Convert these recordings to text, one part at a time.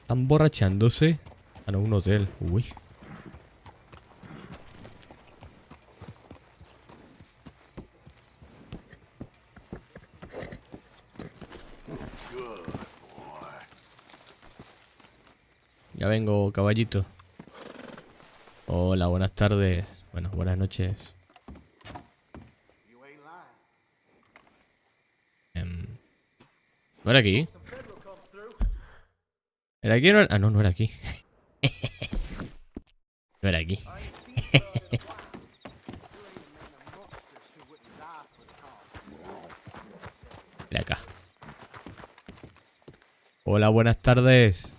Están borrachándose. Ah, no, un hotel. Uy. Ya vengo, caballito. Hola, buenas tardes. Bueno, buenas noches. ¿No era aquí? ¿Era aquí o no era? Ah, no, no era aquí. No era aquí. Era acá. Hola, buenas tardes.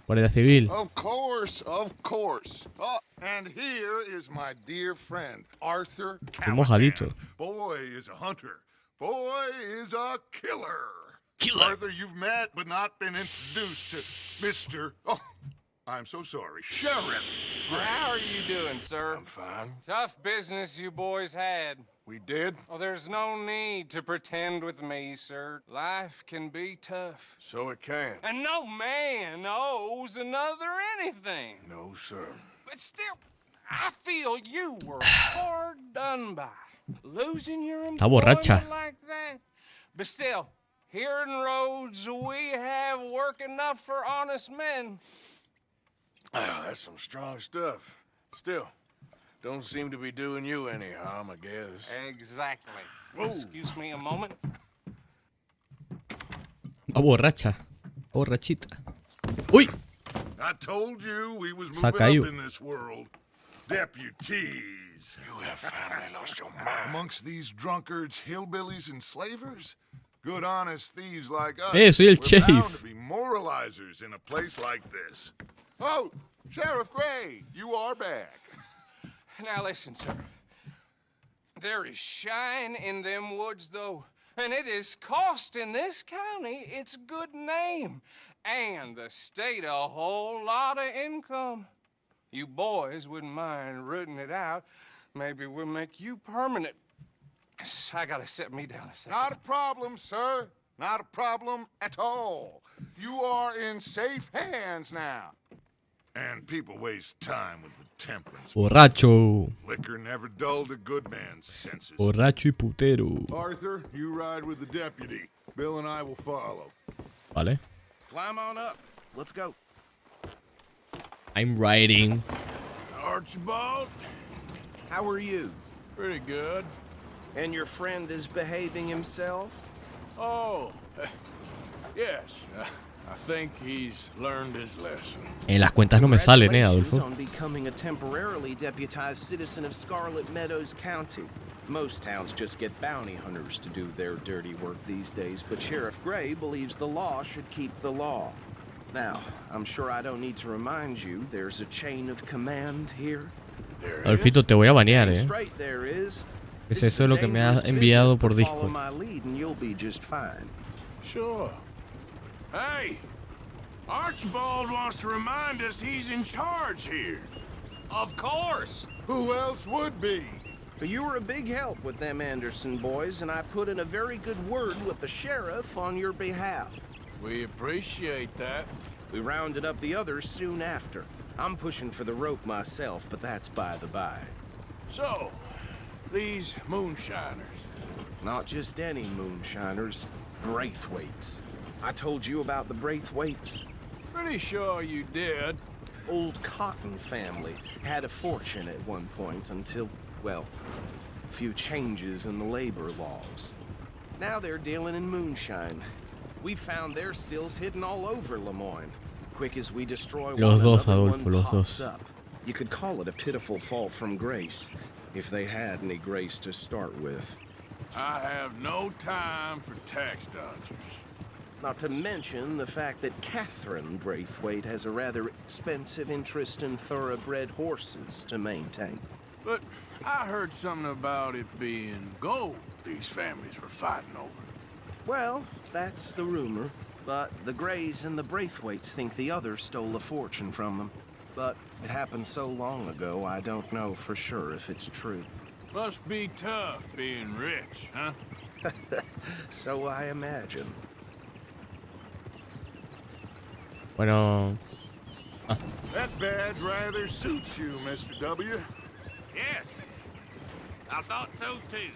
Guardia Civil. Of course, of course. Oh, and here is my dear friend, Arthur Qué mojadito. Boy is a hunter. Boy is a killer. Killer. Arthur, you've met but not been introduced to Mr. Oh, I'm so sorry. Sheriff. How are you doing, sir? I'm fine. Tough business you boys had. We did? Oh, there's no need to pretend with me, sir. Life can be tough. So it can. And no man owes another anything. No, sir. But still, I feel you were hard done by. Losing your Está borracha. employment like that. But still, here in Rhodes, we have work enough for honest men. Oh, that's some strong stuff. Still, don't seem to be doing you any harm, I guess. Exactly. Excuse me a moment. Ah, borracha. Borrachita. Uy. I told you we was Se ha moving caído. up in this world. Deputies. You have finally lost your mind. Amongst these drunkards, hillbillies, and slavers? Good honest thieves like us. Soy el We're bound sheriff. to be moralizers in a place like this. Oh, Sheriff Gray, you are back. Now listen, sir. There is shine in them woods, though, and it is costing this county its good name and the state a whole lot of income. You boys wouldn't mind rooting it out. Maybe we'll make you permanent. I gotta set me down a second. Not a problem, sir. Not a problem at all. You are in safe hands now. And people waste time with the temperance. Borracho. Liquor never dulled a good man's senses. Borracho y putero. Arthur, you ride with the deputy. Bill and I will follow. Vale. Climb on up. Let's go. I'm riding. Archibald, How are you? pretty good. And your friend is behaving himself? Oh, yes. I think he's learned his lesson. En las cuentas no me salen, Congratulations Adolfo. on becoming a temporarily deputized citizen of Scarlet Meadows County. Most towns just get bounty hunters to do their dirty work these days, but Sheriff Gray believes the law should keep the law. Now, I'm sure I don't need to remind you, there's a chain of command here. There is. Adolfito, te voy a banear, Straight there is. Es This eso is lo a que me has dangerous enviado business, por but follow Discord. my lead and you'll be just fine. Sure. Hey, Archibald wants to remind us he's in charge here. Of course. Who else would be? But you were a big help with them Anderson boys, and I put in a very good word with the sheriff on your behalf. We appreciate that. We rounded up the others soon after. I'm pushing for the rope myself, but that's by the by. So, these moonshiners. Not just any moonshiners, Braithwaites. I told you about the Braithwaites. Pretty sure you did. Old Cotton family had a fortune at one point until, well, a few changes in the labor laws. Now they're dealing in moonshine. We found their stills hidden all over Lemoyne. Quick as we destroy Los one dos, another, Adolfo, one los pops dos. up. You could call it a pitiful fall from grace, if they had any grace to start with. I have no time for tax dodgers. Not to mention the fact that Catherine Braithwaite has a rather expensive interest in thoroughbred horses to maintain. But I heard something about it being gold these families were fighting over. Well, that's the rumor. But the Greys and the Braithwaites think the others stole a fortune from them. But it happened so long ago, I don't know for sure if it's true. Must be tough being rich, huh? So I imagine. Bueno, That badge rather suits you, Mr. W. Yes, I thought so too.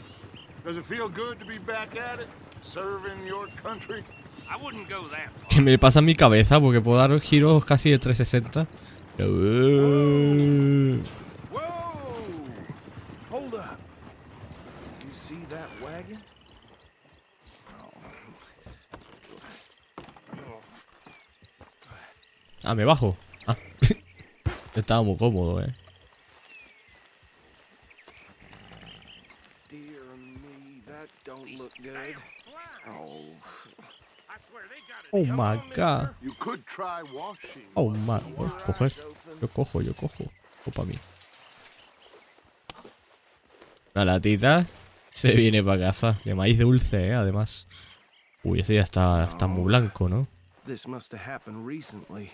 Does it feel good to be back at it, serving your country? I wouldn't go that far. ¿Qué me pasa en mi cabeza? Porque puedo dar giros casi de 360. Whoa! Hold up. You see that wagon? Ah, me bajo. Ah. Estaba muy cómodo, Dear me, that don't look good. Oh. I swear they got it. Oh my god. You could try washing. Oh my. Coger. Yo cojo. O para mí. Una latita. Se viene para casa. De maíz dulce, además. Uy, ese ya está muy blanco, ¿no? This must have happened recently.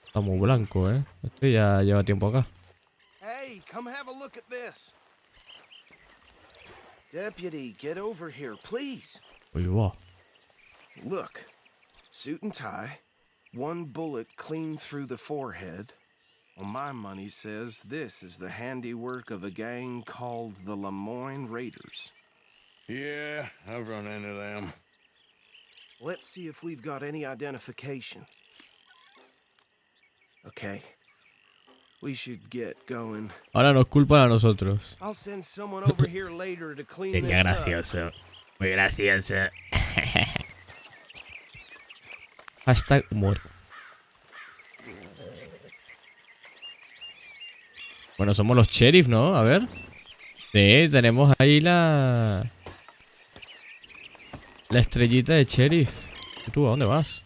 Está muy blanco, Este ya lleva tiempo acá. Hey, come have a look at this. Deputy, get over here, please. Uy, wow. Look, suit and tie, one bullet clean through the forehead. Well, my money says this is the handiwork of a gang called the Lemoyne Raiders. Yeah, I've run into them. Let's see if we've got any identification. Okay. We should get going. Ahora nos culpan a nosotros. I'll send someone over here later to clean Qué this up. gracioso. Muy gracioso. Hashtag humor. Bueno, somos los sheriff, ¿no? A ver. Sí, tenemos ahí la estrellita de sheriff. ¿Y tú a dónde vas?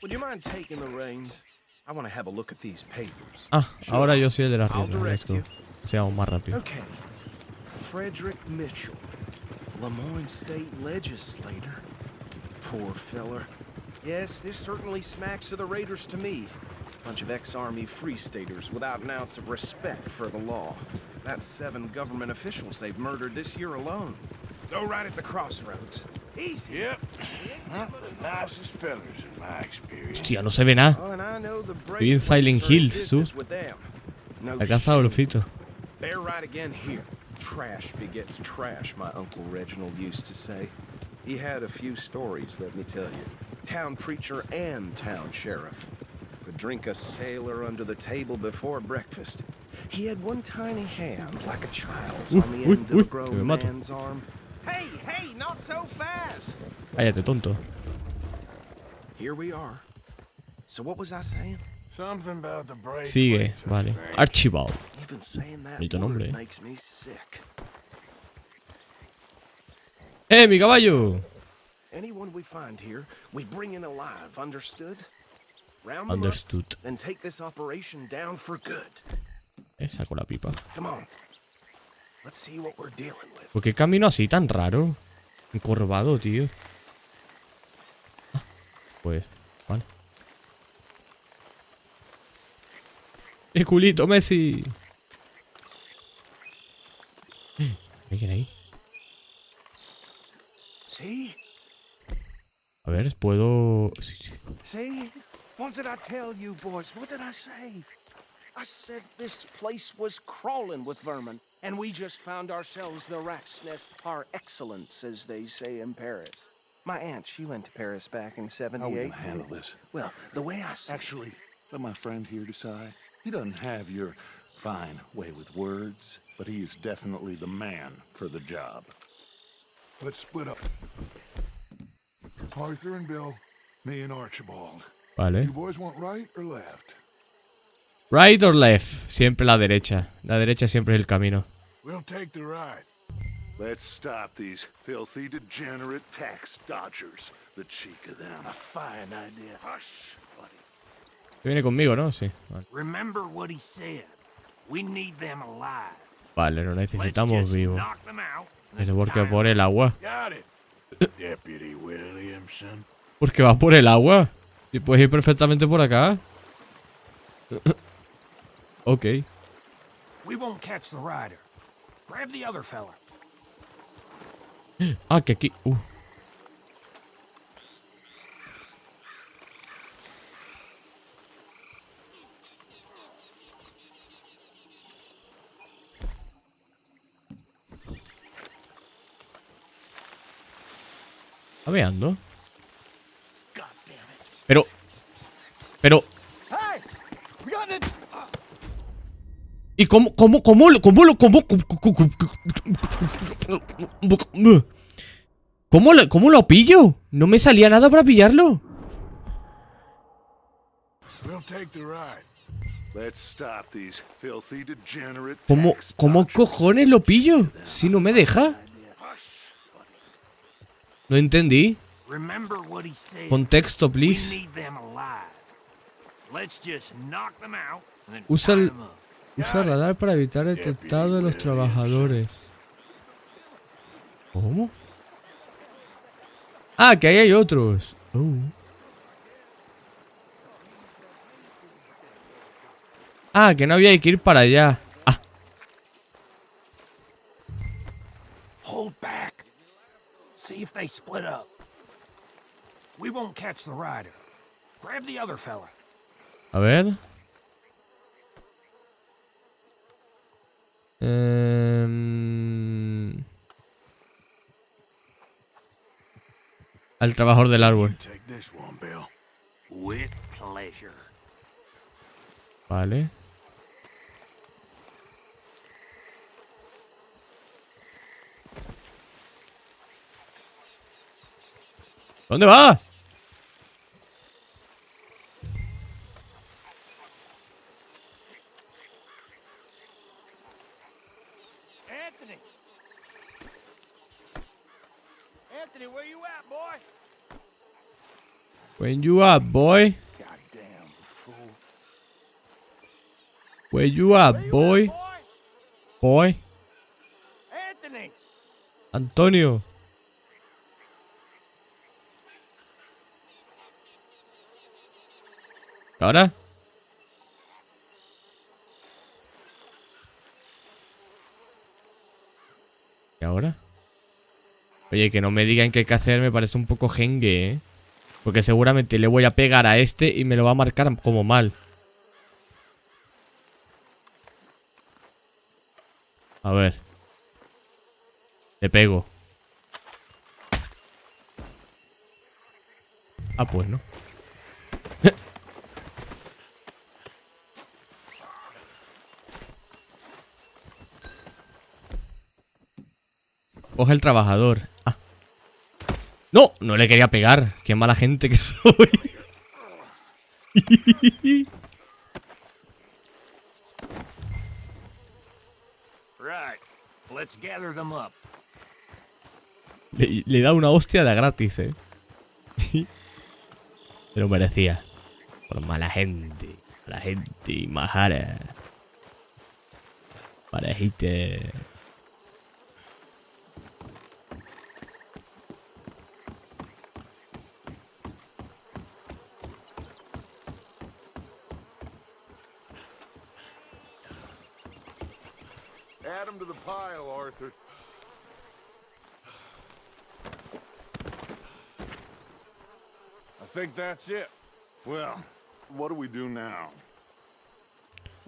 Would you mind taking the reins? I want to have a look at these papers. Ah, ahora yo soy el de las I'll riendas. Let's direct go. you. Seamos más rápido. Okay. Frederick Mitchell, Lemoyne State Legislator. Poor feller. Yes, this certainly smacks of the Raiders to me. Bunch of ex-Army free staters without an ounce of respect for the law. That's 7 government officials they've murdered this year alone. Go right at the crossroads. Easy. Yep. Not the nicest fellers in my experience. Hostia, no se ve nada. Oh, and I know the Estoy en Silent Braithwaites are in Hills, tú. business with them. No La casa de Olfito. Bear right again here. Trash begets trash, my Uncle Reginald used to say. He had a few stories, let me tell you. Town preacher and town sheriff. Could drink a sailor under the table before breakfast. He had one tiny hand, like a child's, on the end of a que me grown mato. man's arm. Hey, hey, not so fast! Cállate, tonto. Here we are. So what was I saying? Something about the Braithwaites. Sigue, I vale. think. Archibald. Even saying that Bonito word nombre, makes me sick. Mi caballo! Anyone we find here, we bring in alive, understood? Round them up, Understood. then take this operation down for good. Saco la pipa. Come on. Let's see what we're dealing with. ¿Por qué camino así tan raro? Encorvado, tío. Ah, pues, vale. ¡El culito, Messi! ¿Qué quiere ahí? See? A ver, puedo... Sí, sí. See? What did I tell you, boys? What did I say? I said this place was crawling with vermin, and we just found ourselves the rat's nest par excellence, as they say in Paris. My aunt, she went to Paris back in '78. How are we gonna handle this? Well, the way I see Actually, let my friend here decide. He doesn't have your fine way with words, but he is definitely the man for the job. Let's split up. Arthur and Bill, me and Archibald. Vale. You boys want right or left? Right or left. Siempre la derecha. La derecha siempre es el camino. We'll take the ride. Let's stop these filthy, degenerate tax dodgers. The cheek of them. A fine idea. Hush, buddy. Que viene conmigo, ¿no? Sí. Vale, Remember what he said. We need them alive. vale, lo Let's necesitamos just vivo. knock them out. Es porque por el agua. Got it. Deputy Williamson. Porque va por el agua. Y puedes ir perfectamente por acá. Ok. We won't catch the rider. Grab the other fella. Ah, que aquí... ¿Está meando? Pero... ¿Y cómo lo pillo? No me salía nada para pillarlo. ¿Cómo cojones lo pillo? Si no me deja. No entendí. Contexto, please. Usa el radar para evitar el detectado de los trabajadores. ¿Cómo? Ah, que ahí hay otros. Ah, que no había que ir para allá. Ah. Hold back. See if they split up. We won't catch the rider. Grab the other fella. A ver. Al trabajador del árbol. Vale. ¿Dónde va? Anthony, where you at, boy? When you at, boy? Goddamn fool. Where you at, boy? Boy? Anthony. Antonio. ¿Ahora? ¿Y ahora? Oye, que no me digan qué hay que hacer me parece un poco jengue, ¿eh? Porque seguramente le voy a pegar a este y me lo va a marcar como mal. A ver. Le pego. Ah, pues no. Coge el trabajador. Ah. ¡No! No le quería pegar. Qué mala gente que soy. Right. Let's gather them up. Le da una hostia de gratis, ¿eh? Se lo merecía. Por mala gente. Mala gente y majara. Parejite. Add them to the pile, Arthur. I think that's it. Well, what do we do now?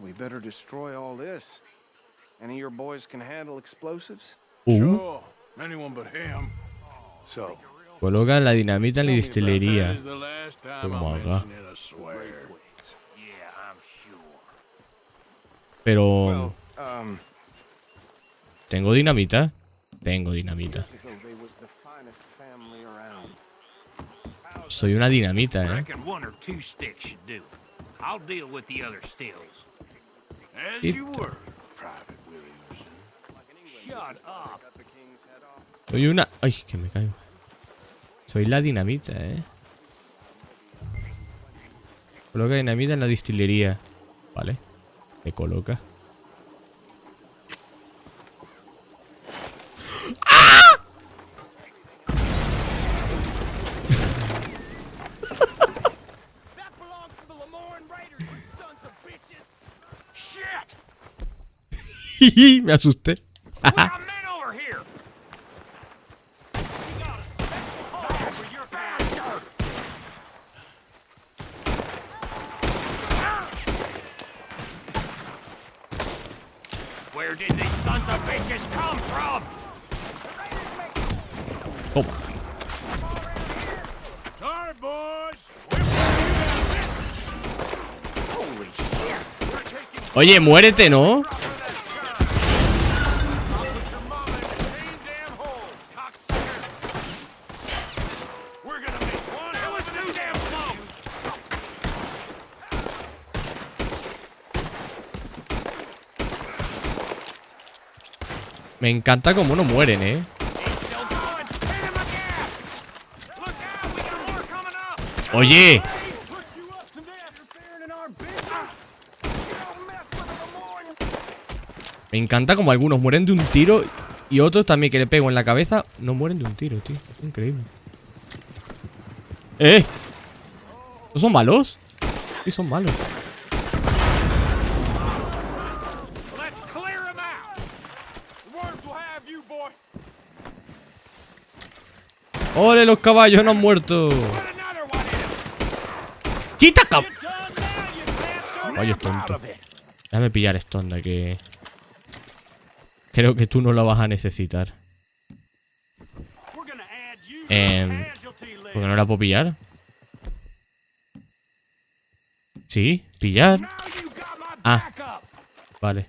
We better destroy all this. Any of your boys can handle explosives? Sure. Anyone but him. So, Coloca la dinamita en la destilería. That is the last time Toma I'll acá. mention it, I swear. Yeah, I'm sure. Pero... Well, ¿tengo dinamita? Tengo dinamita. they was the finest family around. Soy una dinamita, ¿eh? Reckon one or two sticks should do. I'll deal with the other stills. As you were, Private Williamson. Shut up. Soy una... Ay, que me caigo. Soy la dinamita, ¿eh? Coloca dinamita en la destilería. Vale. Me coloca. That belongs to the Lemoran Raiders, you sons of bitches. Shit! Me asusté. We got men over here. We got a special hole for your bastard. Where did these sons of bitches come from? Toma. Oye, muérete, ¿no? Me encanta cómo no mueren, ¿eh? Oye. Me encanta como algunos mueren de un tiro y otros también que le pego en la cabeza no mueren de un tiro, tío. Es increíble. ¿No son malos? Sí, son malos. ¡Ole, los caballos no han muerto! ¡Quita, cabrón! Oye, es tonto. Déjame pillar esto, anda, que... Creo que tú no lo vas a necesitar. ¿Por qué no la puedo pillar? Sí, pillar. Ah, vale.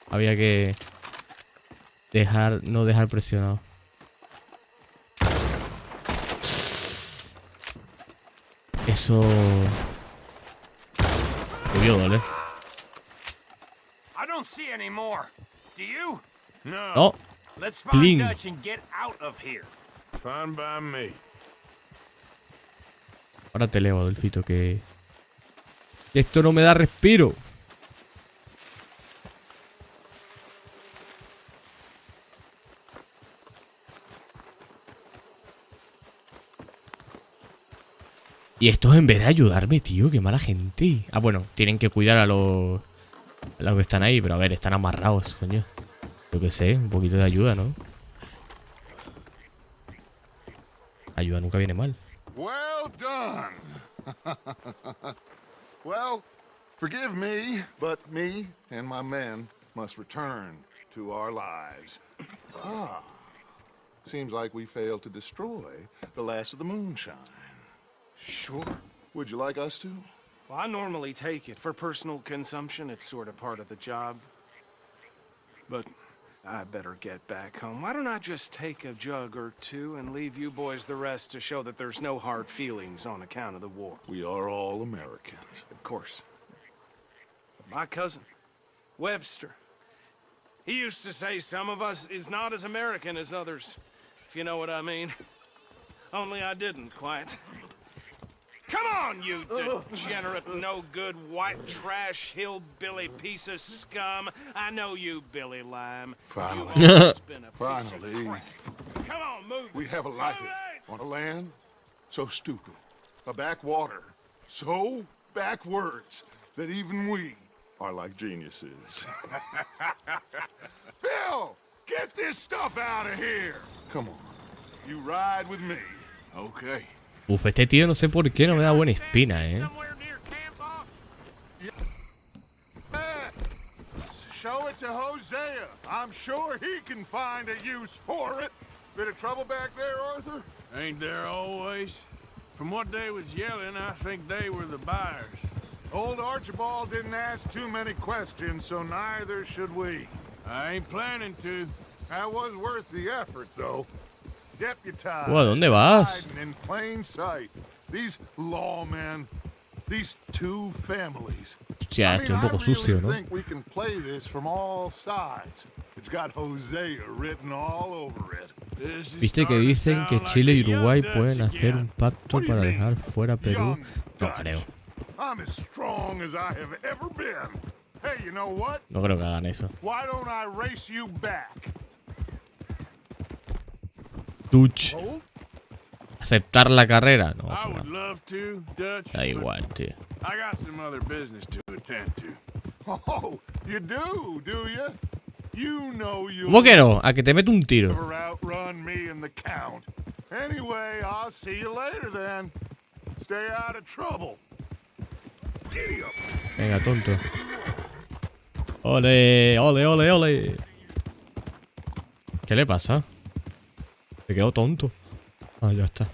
Había que... no dejar presionado. Eso... debió doler. No. Clean. Ahora te leo, Adolfito, que... esto no me da respiro. Y estos en vez de ayudarme, tío, qué mala gente. Ah, bueno, tienen que cuidar a los que están ahí, pero a ver, están amarrados, coño. Yo qué sé, un poquito de ayuda, ¿no? Ayuda nunca viene mal. Well done. Well, forgive me, but me and my men must return to our lives. Ah, seems like we failed to destroy the last of the moonshine. Sure. Would you like us to? Well, I normally take it for personal consumption. It's sort of part of the job. But I better get back home. Why don't I just take a jug or two and leave you boys the rest to show that there's no hard feelings on account of the war? We are all Americans. Of course. My cousin, Webster, he used to say some of us is not as American as others, if you know what I mean. Only I didn't quite. Come on, you degenerate, no-good, white trash, hillbilly piece of scum. I know you, Billy Lime. Finally. Finally. Come on, move. We have a life on a land so stupid, a backwater so backwards that even we are like geniuses. Bill, get this stuff out of here. Come on, you ride with me. Okay. Uf, este tío no sé por qué no me da buena espina, Show it to Hosea. I'm sure he can find a use for it. Bit of trouble back there, Arthur? Ain't there always? From what they was yelling, I think they were the buyers. Old Archibald didn't ask too many questions, so neither should we. I ain't planning to. That was worth the effort, though. Deputized. ¿A dónde vas? In plain sight. These lawmen, these two families. Hostia, esto es un poco sucio, ¿no? I think we can play this from all sides. It's got Hosea written all over it. ¿Viste que dicen que Chile y Uruguay pueden hacer un pacto para dejar fuera a Perú? No creo. I'm as strong as I have ever been. Hey, you know what? No creo que hagan eso. Why don't I race you back? Dutch. ¿Aceptar la carrera? No, I would love to, Dutch. da igual, tío. I got some other business to attend to. Oh, you do you? You know you ¿Cómo que no? A que te meto un tiro. never outrun me and the Count. Anyway, I'll see you later then. Stay out of trouble. Giddy up. Venga, tonto. Ole, ole, ole, ole. ¿Qué le pasa? Se quedó tonto. Ah, ya está.